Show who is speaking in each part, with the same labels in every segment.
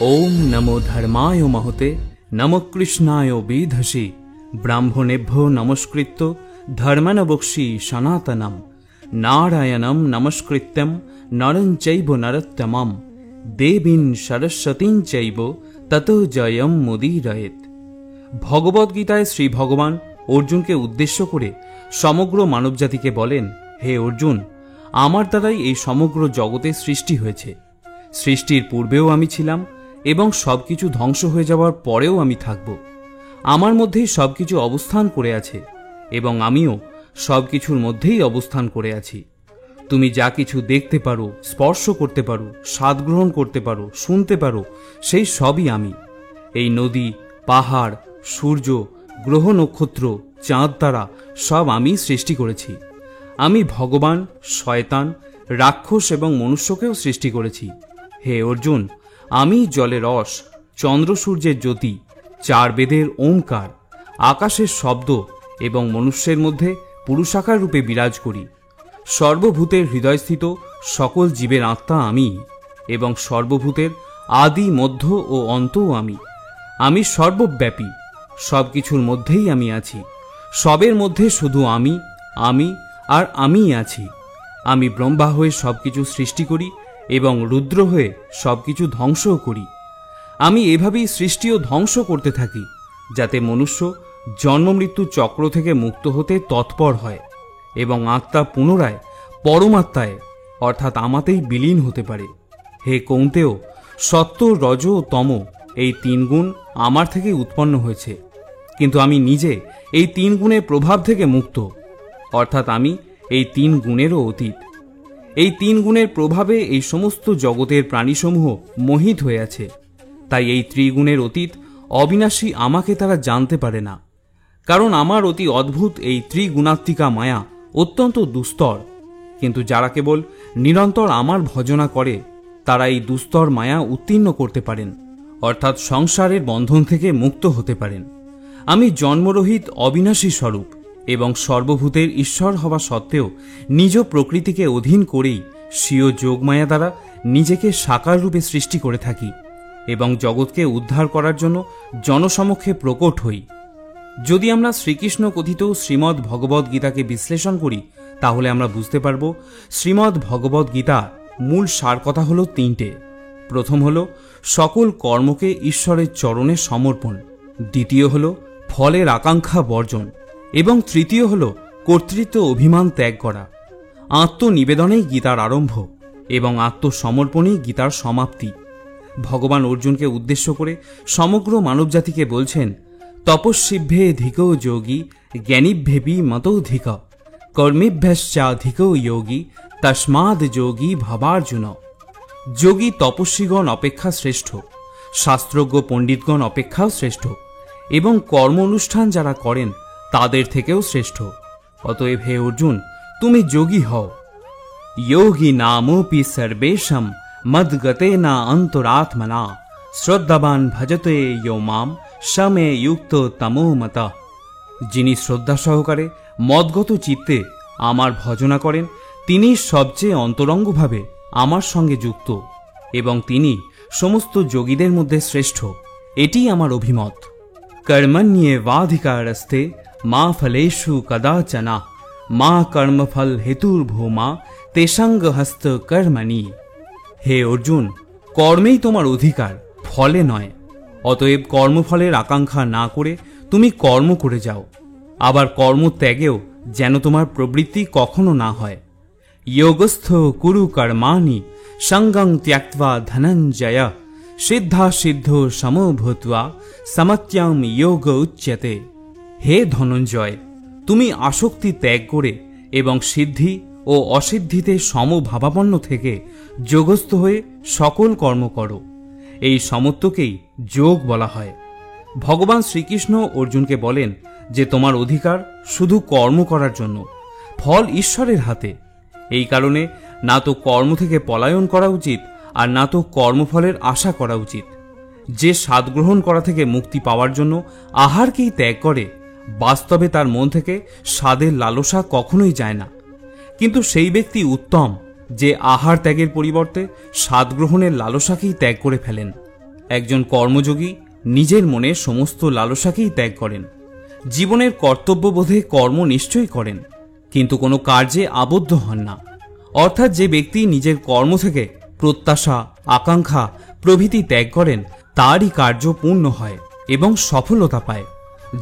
Speaker 1: ओम नमो धर्माय महते नमो कृष्णाय वेधसे ब्राह्मणेभ्यो नमस्कृत्य धर्मनवक्षि सनातनम नारायणं नमस्कृत्यं नरं चैव नरोत्तमं देवीं सरस्वतीं चैव ततो जयं मुदीरयेत। भगवद गीताय श्री भगवान अर्जुन के उद्देश्य करे समग्र मानवजाति के बोलें, हे अर्जुन, आमार द्वाराई এই সমগ্র জগতের সৃষ্টি হয়েছে। সৃষ্টির পূর্বেও আমি ছিলাম এবং সবকিছু ধ্বংস হয়ে যাওয়ার পরেও আমি থাকব। আমার মধ্যেই সবকিছু অবস্থান করে আছে এবং আমিও সবকিছুর মধ্যেই অবস্থান করে আছি। তুমি যা কিছু দেখতে পারো, স্পর্শ করতে পারো, স্বাদ গ্রহণ করতে পারো, শুনতে পারো, সেই সবই আমি। এই নদী, পাহাড়, সূর্য, গ্রহ, নক্ষত্র, চাঁদ, তারা সব আমি সৃষ্টি করেছি। আমি ভগবান, শয়তান, রাক্ষস এবং মনুষ্যকেও সৃষ্টি করেছি। হে অর্জুন, আমি জলের রস, চন্দ্র সূর্যের জ্যোতি, চার বেদের ওমকার, আকাশের শব্দ এবং মনুষ্যের মধ্যে পুরুষাকার রূপে বিরাজ করি। সর্বভূতের হৃদয়স্থিত সকল জীবের আত্মা আমি এবং সর্বভূতের আদি, মধ্য ও অন্তও আমি। আমি সর্বব্যাপী, সবকিছুর মধ্যেই আমি আছি। সবের মধ্যে শুধু আমি, আমি আর আমিই আছি। আমি ব্রহ্মা হয়ে সবকিছু সৃষ্টি করি এবং রুদ্র হয়ে সবকিছু ধ্বংসও করি। আমি এভাবেই সৃষ্টি ও ধ্বংস করতে থাকি যাতে মনুষ্য জন্মমৃত্যু চক্র থেকে মুক্ত হতে তৎপর হয় এবং আত্মা পুনরায় পরমাত্মায় অর্থাৎ আমাতেই বিলীন হতে পারে। হে কৌন্তেয়, সত্য, রজ ও তম এই তিন গুণ আমার থেকে উৎপন্ন হয়েছে, কিন্তু আমি নিজে এই তিন গুণের প্রভাব থেকে মুক্ত, অর্থাৎ আমি এই তিন গুণেরও অতীত। এই তিন গুণের প্রভাবে এই সমস্ত জগতের প্রাণীসমূহ মোহিত হয়ে আছে। তাই এই ত্রিগুণের অতীত অবিনাশী আমাকে তারা জানতে পারে না, কারণ আমার অতি অদ্ভুত এই ত্রিগুণাত্মিকা মায়া অত্যন্ত দুস্তর। কিন্তু যারা কেবল নিরন্তর আমার ভজনা করে তারা এই দুস্তর মায়া উত্তীর্ণ করতে পারেন, অর্থাৎ সংসারের বন্ধন থেকে মুক্ত হতে পারেন। আমি জন্মরহিত অবিনাশী স্বরূপ এবং সর্বভূতের ঈশ্বর হওয়া সত্ত্বেও নিজ প্রকৃতিকে অধীন করেই স্বীয় যোগমায়া দ্বারা নিজেকে সাকার রূপে সৃষ্টি করে থাকি এবং জগৎকে উদ্ধার করার জন্য জনসমক্ষে প্রকট হই। যদি আমরা শ্রীকৃষ্ণ কথিত শ্রীমদ্ ভগবদ গীতাকে বিশ্লেষণ করি তাহলে আমরা বুঝতে পারব শ্রীমদ্ ভগবদ গীতা মূল সার কথা হল তিনটে। প্রথম হল সকল কর্মকে ঈশ্বরের চরণে সমর্পণ, দ্বিতীয় হল ফলের আকাঙ্ক্ষা বর্জন এবং তৃতীয় হল কর্তৃত্ব অভিমান ত্যাগ করা। আত্মনিবেদনেই গীতার আরম্ভ এবং আত্মসমর্পণেই গীতার সমাপ্তি। ভগবান অর্জুনকে উদ্দেশ্য করে সমগ্র মানবজাতিকে বলছেন, তপস্বিভ্যে ধিকো যোগী জ্ঞানীভ্যেপি মতোধিক কর্মেভ্যশ্চাধিকো যোগী তস্মাদ যোগী ভবার্জুন। যোগী তপস্বীগণ অপেক্ষা শ্রেষ্ঠ, শাস্ত্রজ্ঞ পণ্ডিতগণ অপেক্ষাও শ্রেষ্ঠ এবং কর্ম অনুষ্ঠান যারা করেন তাদের থেকেও শ্রেষ্ঠ। অতএব হে অর্জুন, তুমি যোগী হও। যোগী নামোপি সর্বেশম মদ্গতেনা অন্তরাত্মনা শ্রদ্ধাবান ভজতে ইয়ো মাম সমে যুক্ত তমো মত। যিনি শ্রদ্ধা সহকারে মদগত চিত্তে আমার ভজনা করেন তিনি সবচেয়ে অন্তরঙ্গভাবে আমার সঙ্গে যুক্ত এবং তিনি সমস্ত যোগীদের মধ্যে শ্রেষ্ঠ, এটি আমার অভিমত। কর্মণ্যেবাধিকারস্তে মা ফলেষু কদাচনা মা কর্মফল হেতুর্ভূমা তেষাঙ্গ হস্ত কর্মণি। হে অর্জুন, কর্মেই তোমার অধিকার, ফলে নয়। অতএব কর্মফলের আকাঙ্ক্ষা না করে তুমি কর্ম করে যাও। আবার কর্মত্যাগেও যেন তোমার প্রবৃত্তি কখনো না হয়। যোগস্থ কুরু কর্মাণি সঙ্গং ত্যক্ত্বা ধনঞ্জয় সিদ্ধা সিদ্ধ সমো ভূত্বা সমত্যাম যোগ উচ্যতে। হে ধনঞ্জয়, তুমি আসক্তি ত্যাগ করে এবং সিদ্ধি ও অসিদ্ধিতে সমভাবাপন্ন থেকে যোগস্থ হয়ে সকল কর্ম করো। এই সমত্বকেই যোগ বলা হয়। ভগবান শ্রীকৃষ্ণ অর্জুনকে বলেন যে তোমার অধিকার শুধু কর্ম করার জন্য, ফল ঈশ্বরের হাতে। এই কারণে না তো কর্ম থেকে পলায়ন করা উচিত আর না তো কর্মফলের আশা করা উচিত। যে স্বাদ গ্রহণ করা থেকে মুক্তি পাওয়ার জন্য আহারকেই ত্যাগ করে বাস্তবে তার মন থেকে স্বাদের লালসা কখনোই যায় না। কিন্তু সেই ব্যক্তি উত্তম যে আহার ত্যাগের পরিবর্তে স্বাদ গ্রহণের লালসাকেই ত্যাগ করে ফেলেন। একজন কর্মযোগী নিজের মনে সমস্ত লালসাকেই ত্যাগ করেন। জীবনের কর্তব্যবোধে কর্ম নিশ্চয়ই করেন, কিন্তু কোনো কার্যে আবদ্ধ হন না। অর্থাৎ যে ব্যক্তি নিজের কর্ম থেকে প্রত্যাশা, আকাঙ্ক্ষা প্রভৃতি ত্যাগ করেন, তারই কার্য পূর্ণ হয় এবং সফলতা পায়।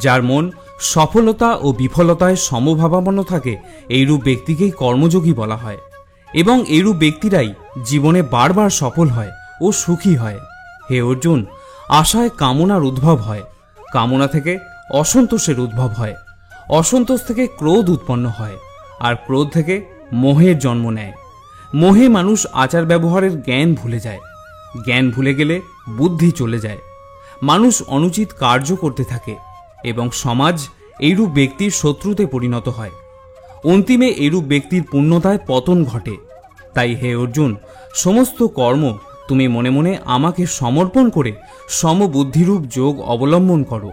Speaker 1: যার মন সফলতা ও বিফলতায় সমভাবাপন্ন থাকে, এইরূপ ব্যক্তিকেই কর্মযোগী বলা হয়, এবং এইরূপ ব্যক্তিরাই জীবনে বারবার সফল হয় ও সুখী হয়। হে অর্জুন, আশায় কামনার উদ্ভব হয়, কামনা থেকে অসন্তোষের উদ্ভব হয়, অসন্তোষ থেকে ক্রোধ উৎপন্ন হয়, আর ক্রোধ থেকে মোহের জন্ম নেয়। মোহে মানুষ আচার ব্যবহারের জ্ঞান ভুলে যায়, জ্ঞান ভুলে গেলে বুদ্ধি চলে যায়, মানুষ অনুচিত কার্য করতে থাকে এবং সমাজ এইরূপ ব্যক্তির শত্রুতে পরিণত হয়। অন্তিমে এইরূপ ব্যক্তির পূর্ণতায় পতন ঘটে। তাই হে অর্জুন, সমস্ত কর্ম তুমি মনে মনে আমাকে সমর্পণ করে সমবুদ্ধিরূপ যোগ অবলম্বন করো।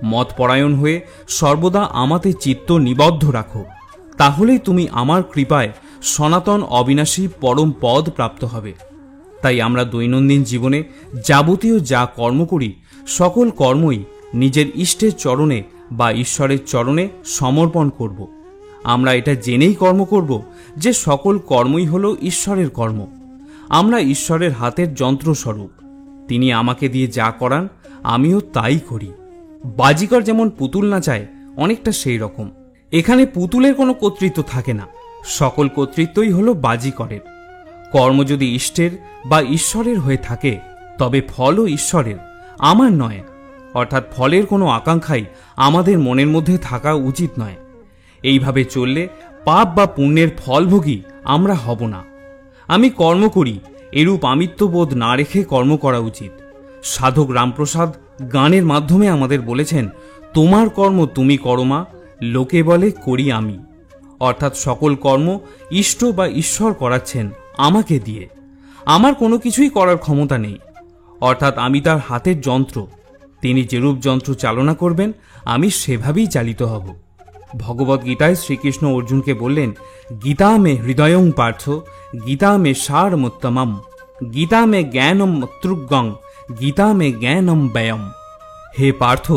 Speaker 1: মতপরায়ণ হয়ে সর্বদা আমাতে চিত্ত নিবদ্ধ রাখো, তাহলেই তুমি আমার কৃপায় সনাতন অবিনাশী পরম পদ প্রাপ্ত হবে। তাই আমরা দৈনন্দিন জীবনে যাবতীয় যা কর্ম করি, সকল কর্মই নিজের ইষ্টের চরণে বা ঈশ্বরের চরণে সমর্পণ করব। আমরা এটা জেনেই কর্ম করব যে সকল কর্মই হল ঈশ্বরের কর্ম। আমরা ঈশ্বরের হাতের যন্ত্রস্বরূপ। তিনি আমাকে দিয়ে যা করান আমিও তাই করি। বাজিকর যেমন পুতুল নাচায়, অনেকটা সেই রকম। এখানে পুতুলের কোনো কর্তৃত্ব থাকে না, সকল কর্তৃত্বই হল বাজিকরের। কর্ম যদি ইষ্টের বা ঈশ্বরের হয়ে থাকে, তবে ফলও ঈশ্বরের, আমার নয়। অর্থাৎ ফলের কোনো আকাঙ্ক্ষাই আমাদের মনের মধ্যে থাকা উচিত নয়। এইভাবে চললে পাপ বা পুণ্যের ফলভোগী আমরা হব না। আমি কর্ম করি এরূপ আমিত্ববোধ না রেখে কর্ম করা উচিত। সাধক রামপ্রসাদ গানের মাধ্যমে আমাদের বলেছেন, তোমার কর্ম তুমি করো মা, লোকে বলে করি আমি। অর্থাৎ সকল কর্ম ইষ্ট বা ঈশ্বর করাচ্ছেন আমাকে দিয়ে। আমার কোনো কিছুই করার ক্ষমতা নেই। অর্থাৎ আমি তার হাতের যন্ত্র। তিনি যেরূপ যন্ত্র চালনা করবেন, আমি সেভাবেই চালিত হব। ভগবদ্গীতায় শ্রীকৃষ্ণ অর্জুনকে বললেন, গীতা মে হৃদয়ং পার্থ, গীতা মে সারমুত্তমম, গীতা মে জ্ঞানম মতৃগং, গীতা মে জ্ঞানম ব্যয়ম। হে পার্থ,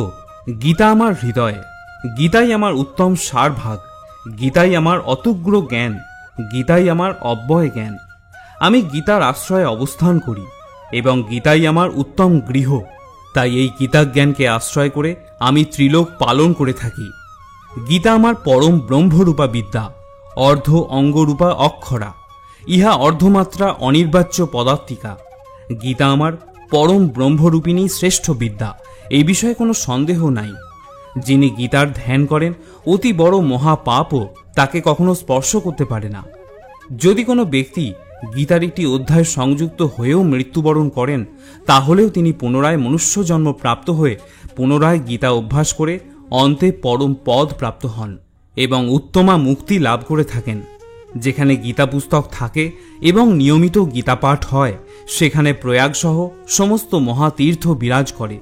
Speaker 1: গীতা আমার হৃদয়, গীতাই আমার উত্তম সারভাগ, গীতাই আমার অতুগ্র জ্ঞান, গীতাই আমার অব্যয় জ্ঞান। আমি গীতার আশ্রয়ে অবস্থান করি এবং গীতাই আমার উত্তম গৃহ। তাই এই গীতাজ্ঞানকে আশ্রয় করে আমি ত্রিলোক পালন করে থাকি। গীতা আমার পরম ব্রহ্মরূপা বিদ্যা, অর্ধ অঙ্গরূপা অক্ষরা, ইহা অর্ধমাত্রা অনির্বাচ্য পদার্থিকা। গীতা আমার পরম ব্রহ্মরূপিণী শ্রেষ্ঠ বিদ্যা, এই বিষয়ে কোনো সন্দেহ নাই। যিনি গীতার ধ্যান করেন, অতি বড় মহাপাপও তাকে কখনো স্পর্শ করতে পারে না। যদি কোনো ব্যক্তি গীতার একটি অধ্যায় সংযুক্ত হয়েও মৃত্যুবরণ করেন, তাহলেও তিনি পুনরায় মনুষ্য জন্ম প্রাপ্ত হয়ে পুনরায় গীতা অভ্যাস করে অন্তে পরম পদ প্রাপ্ত হন এবং উত্তমা মুক্তি লাভ করে থাকেন। যেখানে গীতা পুস্তক থাকে এবং নিয়মিত গীতা পাঠ হয়, সেখানে প্রয়াগসহ সমস্ত মহাতীর্থ বিরাজ করে।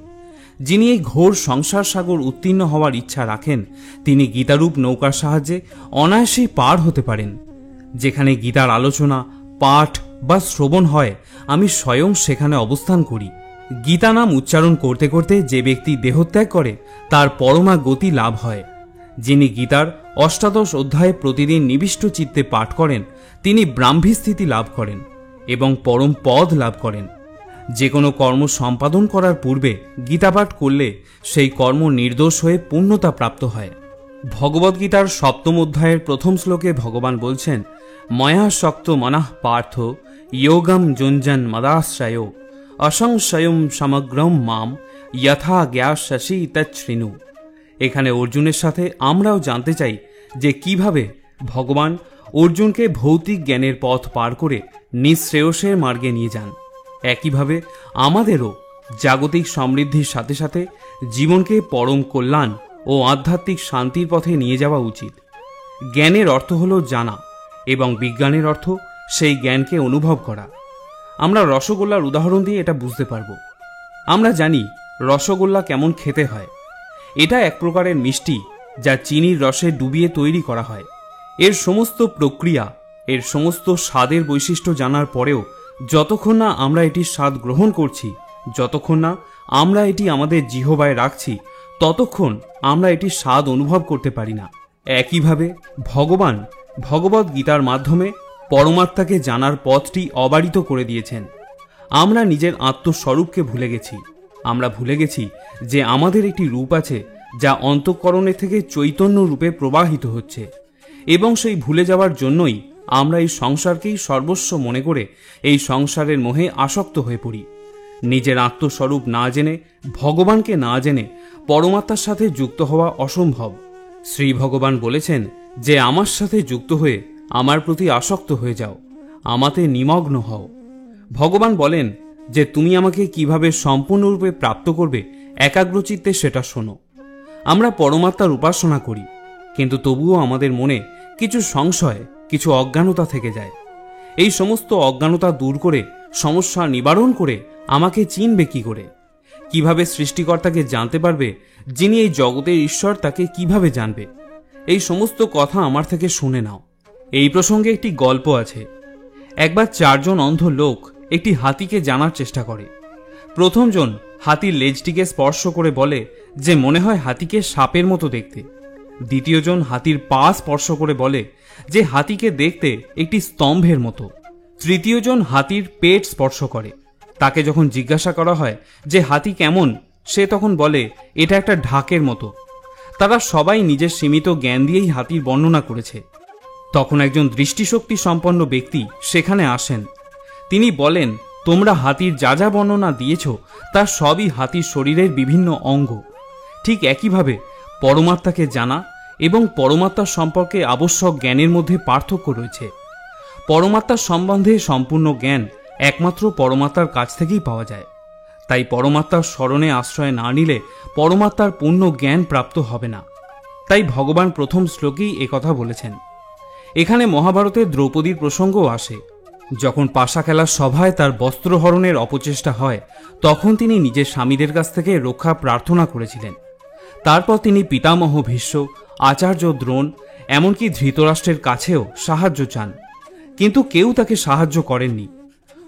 Speaker 1: যিনি এই ঘোর সংসার সাগর উত্তীর্ণ হওয়ার ইচ্ছা রাখেন, তিনি গীতারূপ নৌকার সাহায্যে অনায়াসেই পার হতে পারেন। যেখানে গীতার আলোচনা, পাঠ বা শ্রবণ হয়, আমি স্বয়ং সেখানে অবস্থান করি। গীতা নাম উচ্চারণ করতে করতে যে ব্যক্তি দেহত্যাগ করে, তার পরমা গতি লাভ হয়। যিনি গীতার ৮৮ অধ্যায়ে প্রতিদিন নিবিষ্ট চিত্তে পাঠ করেন, তিনি ব্রাহ্মী স্থিতি লাভ করেন এবং পরম পদ লাভ করেন। যে কোনো কর্ম সম্পাদন করার পূর্বে গীতাপাঠ করলে সেই কর্ম নির্দোষ হয়ে পূর্ণতা প্রাপ্ত হয়। ভগবদ্গীতার ৭ম অধ্যায়ের প্রথম শ্লোকে ভগবান বলছেন, ময়া শক্ত মনঃ পার্থ যোগম যুঞ্জন মদাশ্রয় অসংশয়ম সমগ্রম মাম যথা জ্ঞাস্যসি তচ্ছৃণু। এখানে অর্জুনের সাথে আমরাও জানতে চাই যে কিভাবে ভগবান অর্জুনকে ভৌতিক জ্ঞানের পথ পার করে নিঃশ্রেয়সের মার্গে নিয়ে যান। একইভাবে আমাদেরও জাগতিক সমৃদ্ধির সাথে সাথে জীবনকে পরম কল্যাণ ও আধ্যাত্মিক শান্তির পথে নিয়ে যাওয়া উচিত। জ্ঞানের অর্থ হল জানা এবং বিজ্ঞানের অর্থ সেই জ্ঞানকে অনুভব করা। আমরা রসগোল্লার উদাহরণ দিয়ে এটা বুঝতে পারব। আমরা জানি রসগোল্লা কেমন খেতে হয়। এটা এক প্রকারের মিষ্টি যা চিনির রসে ডুবিয়ে তৈরি করা হয়। এর সমস্ত প্রক্রিয়া, এর সমস্ত স্বাদের বৈশিষ্ট্য জানার পরেও যতক্ষণ না আমরা এটির স্বাদ গ্রহণ করছি, যতক্ষণ না আমরা এটি আমাদের জিহ্বায় রাখছি ততক্ষণ আমরা এটির স্বাদ অনুভব করতে পারি না। একইভাবে ভগবান ভগবদ্ গীতার মাধ্যমে পরমাত্মাকে জানার পথটি অবারিত করে দিয়েছেন। আমরা নিজের আত্মস্বরূপকে ভুলে গেছি। আমরা ভুলে গেছি যে আমাদের একটি রূপ আছে যা অন্তঃকরণে থেকে চৈতন্য রূপে প্রবাহিত হচ্ছে, এবং সেই ভুলে যাওয়ার জন্যই আমরা এই সংসারকেই সর্বস্ব মনে করে এই সংসারের মোহে আসক্ত হয়ে পড়ি। নিজের আত্মস্বরূপ না জেনে, ভগবানকে না জেনে পরমাত্মার সাথে যুক্ত হওয়া অসম্ভব। শ্রী ভগবান বলেছেন যে আমার সাথে যুক্ত হয়ে আমার প্রতি আসক্ত হয়ে যাও, আমাতে নিমগ্ন হও। ভগবান বলেন যে তুমি আমাকে কিভাবে সম্পূর্ণরূপে প্রাপ্ত করবে একাগ্রচিত্তে সেটা শোনো। আমরা পরমাত্মার উপাসনা করি, কিন্তু তবুও আমাদের মনে কিছু সংশয়, কিছু অজ্ঞানতা থেকে যায়। এই সমস্ত অজ্ঞানতা দূর করে, সমস্যা নিবারণ করে আমাকে চিনবে কি করে? কিভাবে সৃষ্টিকর্তাকে জানতে পারবে? যিনি এই জগতের ঈশ্বর তাকে কিভাবে জানবে? এই সমস্ত কথা আমার থেকে শুনে নাও। এই প্রসঙ্গে একটি গল্প আছে। একবার 4 জন অন্ধ লোক একটি হাতিকে জানার চেষ্টা করে। প্রথমজন হাতির লেজটিকে স্পর্শ করে বলে যে মনে হয় হাতিকে সাপের মতো দেখতে। দ্বিতীয়জন হাতির পা স্পর্শ করে বলে যে হাতিকে দেখতে একটি স্তম্ভের মতো। তৃতীয়জন হাতির পেট স্পর্শ করে। তাকে যখন জিজ্ঞাসা করা হয় যে হাতি কেমন, সে তখন বলে এটা একটা ঢাকের মতো। তারা সবাই নিজের সীমিত জ্ঞান দিয়েই হাতির বর্ণনা করেছে। তখন একজন দৃষ্টিশক্তি সম্পন্ন ব্যক্তি সেখানে আসেন। তিনি বলেন, তোমরা হাতির যা যা বর্ণনা দিয়েছ তা সবই হাতির শরীরের বিভিন্ন অঙ্গ। ঠিক একইভাবে পরমাত্মাকে জানা এবং পরমাত্মার সম্পর্কে আবশ্যক জ্ঞানের মধ্যে পার্থক্য রয়েছে। পরমাত্মার সম্বন্ধে সম্পূর্ণ জ্ঞান একমাত্র পরমাত্মার কাছ থেকেই পাওয়া যায়। তাই পরমাত্মার স্মরণে আশ্রয় না নিলে পরমাত্মার পূর্ণ জ্ঞান প্রাপ্ত হবে না। তাই ভগবান প্রথম শ্লোকেই একথা বলেছেন। এখানে মহাভারতের দ্রৌপদীর প্রসঙ্গও আসে। যখন পাশা খেলার সভায় তার বস্ত্রহরণের অপচেষ্টা হয়, তখন তিনি নিজের স্বামীদের কাছ থেকে রক্ষা প্রার্থনা করেছিলেন। তারপর তিনি পিতামহ ভীষ্ম, আচার্য দ্রোণ, এমনকি ধৃতরাষ্ট্রের কাছেও সাহায্য চান, কিন্তু কেউ তাকে সাহায্য করেননি।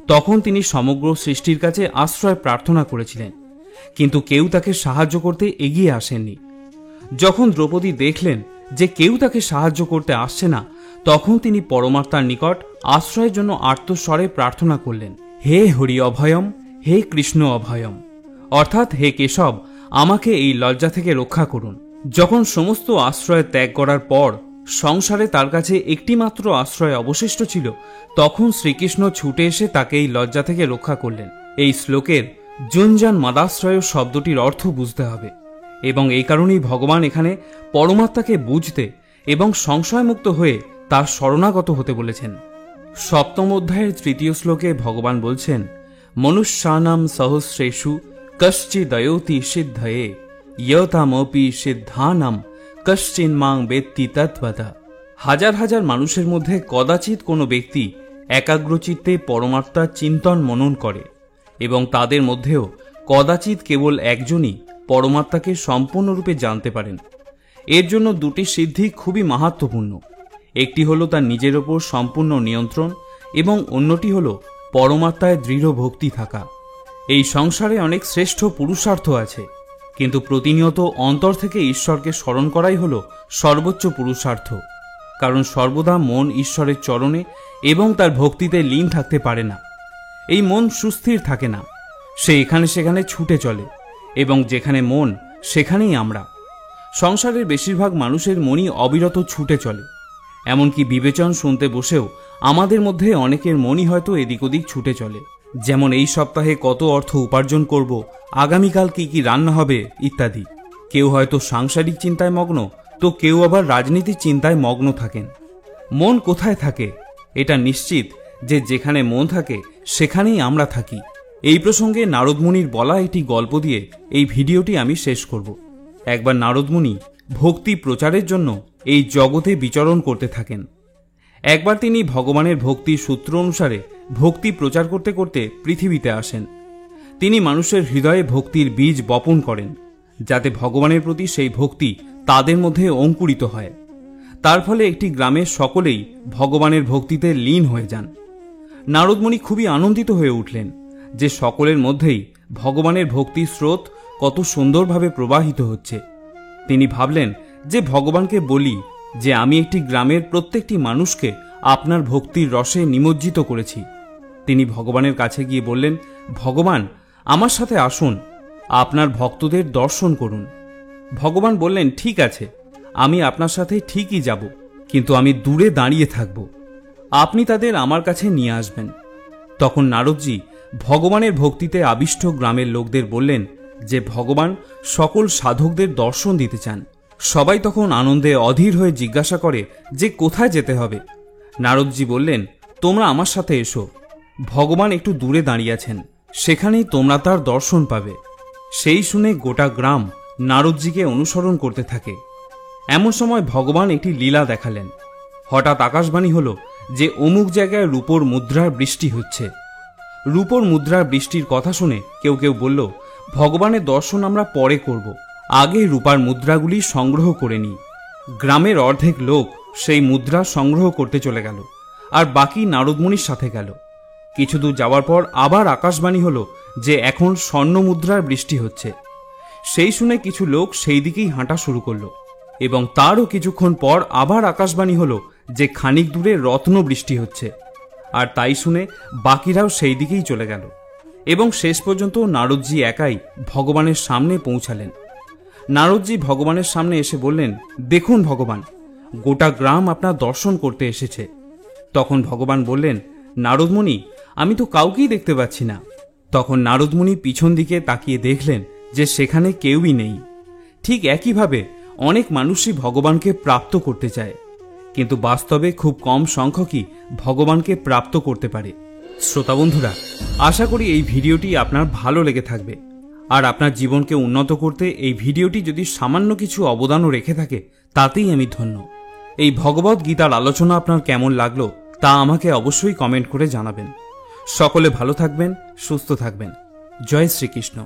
Speaker 1: তখন তিনি সমগ্র সৃষ্টির কাছে আশ্রয় প্রার্থনা করেছিলেন, কিন্তু কেউ তাকে সাহায্য করতে এগিয়ে আসেননি। যখন দ্রৌপদী দেখলেন যে কেউ তাকে সাহায্য করতে আসছে না, তখন তিনি পরমাত্মার নিকট আশ্রয়ের জন্য আর্তস্বরে প্রার্থনা করলেন, হে হরি অভয়ম, হে কৃষ্ণ অভয়ম, অর্থাৎ হে কেশব, আমাকে এই লজ্জা থেকে রক্ষা করুন। যখন সমস্ত আশ্রয় ত্যাগ করার পর সংসারে তার কাছে একটিমাত্র আশ্রয় অবশিষ্ট ছিল, তখন শ্রীকৃষ্ণ ছুটে এসে তাকে এই লজ্জা থেকে রক্ষা করলেন। এই শ্লোকের জুঞ্জান মাদাশ্রয় শব্দটির অর্থ বুঝতে হবে, এবং এই কারণেই ভগবান এখানে পরমাত্মাকে বুঝতে এবং সংশয়মুক্ত হয়ে তার শরণাগত হতে বলেছেন। 7ম অধ্যায়ের 3য় শ্লোকে ভগবান বলছেন, মনুষ্যানাম সহস্রেষু কশ্চিদয়োতি সিদ্ধয়ে ইয়তামপি সিদ্ধানাম কশ্চিন মাং বেত্তি তত্ত্বতা। হাজার হাজার মানুষের মধ্যে কদাচিৎ কোনো ব্যক্তি একাগ্রচিত্তে পরমাত্মার চিন্তন মনন করে, এবং তাদের মধ্যেও কদাচিৎ কেবল একজনই পরমাত্মাকে সম্পূর্ণরূপে জানতে পারেন। এর জন্য 2টি সিদ্ধি খুবই মাহাত্ম্যপূর্ণ। একটি হলো তার নিজের ওপর সম্পূর্ণ নিয়ন্ত্রণ, এবং অন্যটি হলো পরমাত্মায় দৃঢ় ভক্তি থাকা। এই সংসারে অনেক শ্রেষ্ঠ পুরুষার্থ আছে, কিন্তু প্রতিনিয়ত অন্তর থেকে ঈশ্বরকে স্মরণ করাই হলো সর্বোচ্চ পুরুষার্থ। কারণ সর্বদা মন ঈশ্বরের চরণে এবং তার ভক্তিতে লীন থাকতে পারে না। এই মন সুস্থির থাকে না, সে এখানে সেখানে ছুটে চলে, এবং যেখানে মন সেখানেই আমরা। সংসারের বেশিরভাগ মানুষের মনই অবিরত ছুটে চলে। এমনকি বিবেচন শুনতে বসেও আমাদের মধ্যে অনেকের মনই হয়তো এদিক ওদিক ছুটে চলে। যেমন এই সপ্তাহে কত অর্থ উপার্জন করব, আগামীকাল কি কি রান্না হবে ইত্যাদি। কেউ হয়তো সাংসারিক চিন্তায় মগ্ন, তো কেউ আবার রাজনীতির চিন্তায় মগ্ন থাকেন। মন কোথায় থাকে? এটা নিশ্চিত যে যেখানে মন থাকে সেখানেই আমরা থাকি। এই প্রসঙ্গে নারদ মুনির বলা একটি গল্প দিয়ে এই ভিডিওটি আমি শেষ করব। একবার নারদ মুনি ভক্তি প্রচারের জন্য এই জগতে বিচরণ করতে থাকেন। একবার তিনি ভগবানের ভক্তির সূত্র অনুসারে ভক্তি প্রচার করতে করতে পৃথিবীতে আসেন। তিনি মানুষের হৃদয়ে ভক্তির বীজ বপন করেন, যাতে ভগবানের প্রতি সেই ভক্তি তাদের মধ্যে অঙ্কুরিত হয়। তার ফলে একটি গ্রামের সকলেই ভগবানের ভক্তিতে লীন হয়ে যান। নারদ মুনি খুবই আনন্দিত হয়ে উঠলেন যে সকলের মধ্যেই ভগবানের ভক্তির স্রোত কত সুন্দরভাবে প্রবাহিত হচ্ছে। তিনি ভাবলেন যে ভগবানকে বলি যে আমি একটি গ্রামের প্রত্যেকটি মানুষকে আপনার ভক্তির রসে নিমজ্জিত করেছি। তিনি ভগবানের কাছে গিয়ে বললেন, ভগবান আমার সাথে আসুন, আপনার ভক্তদের দর্শন করুন। ভগবান বললেন, ঠিক আছে, আমি আপনার সাথে ঠিকই যাব, কিন্তু আমি দূরে দাঁড়িয়ে থাকব, আপনি তাদের আমার কাছে নিয়ে আসবেন। তখন নারদজি ভগবানের ভক্তিতে আবিষ্ট গ্রামের লোকদের বললেন যে ভগবান সকল সাধকদের দর্শন দিতে চান। সবাই তখন আনন্দে অধীর হয়ে জিজ্ঞাসা করে যে কোথায় যেতে হবে। নারদজি বললেন, তোমরা আমার সাথে এসো, ভগবান একটু দূরে দাঁড়িয়ে আছেন, সেখানেই তোমরা তার দর্শন পাবে। সেই শুনে গোটা গ্রাম নারদজিকে অনুসরণ করতে থাকে। এমন সময় ভগবান একটি লীলা দেখালেন। হঠাৎ আকাশবাণী হল যে অমুক জায়গায় রূপোর মুদ্রার বৃষ্টি হচ্ছে। রূপোর মুদ্রার বৃষ্টির কথা শুনে কেউ কেউ বলল, ভগবানের দর্শন আমরা পরে করব, আগে রূপার মুদ্রাগুলি সংগ্রহ করে নিই। গ্রামের অর্ধেক লোক সেই মুদ্রা সংগ্রহ করতে চলে গেল, আর বাকি নারদমুনির সাথে গেল। কিছু দূর যাওয়ার পর আবার আকাশবাণী হল যে এখন স্বর্ণ মুদ্রার বৃষ্টি হচ্ছে। সেই শুনে কিছু লোক সেই দিকেই হাঁটা শুরু করলো, এবং তারও কিছুক্ষণ পর আবার আকাশবাণী হল যে খানিক দূরে রত্ন বৃষ্টি হচ্ছে। আর তাই শুনে বাকিরাও সেই দিকেই চলে গেল, এবং শেষ পর্যন্ত নারদজি একাই ভগবানের সামনে পৌঁছালেন। নারদজি ভগবানের সামনে এসে বললেন, দেখুন ভগবান, গোটা গ্রাম আপনার দর্শন করতে এসেছে। তখন ভগবান বললেন, নারদমুনি, আমি তো কাউকেই দেখতে পাচ্ছি না। তখন নারদমুনি পিছন দিকে তাকিয়ে দেখলেন যে সেখানে কেউই নেই। ঠিক একইভাবে অনেক মানুষই ভগবানকে প্রাপ্ত করতে চায়, কিন্তু বাস্তবে খুব কম সংখ্যকই ভগবানকে প্রাপ্ত করতে পারে। শ্রোতা বন্ধুরা, আশা করি এই ভিডিওটি আপনার ভালো লেগে থাকবে, আর আপনার জীবনকে উন্নত করতে এই ভিডিওটি যদি সামান্য কিছু অবদানও রেখে থাকে তাতেই আমি ধন্য। এই ভগবদ গীতার আলোচনা আপনার কেমন লাগলো তা আমাকে অবশ্যই কমেন্ট করে জানাবেন। সকলে ভালো থাকবেন, সুস্থ থাকবেন। জয় শ্রীকৃষ্ণ।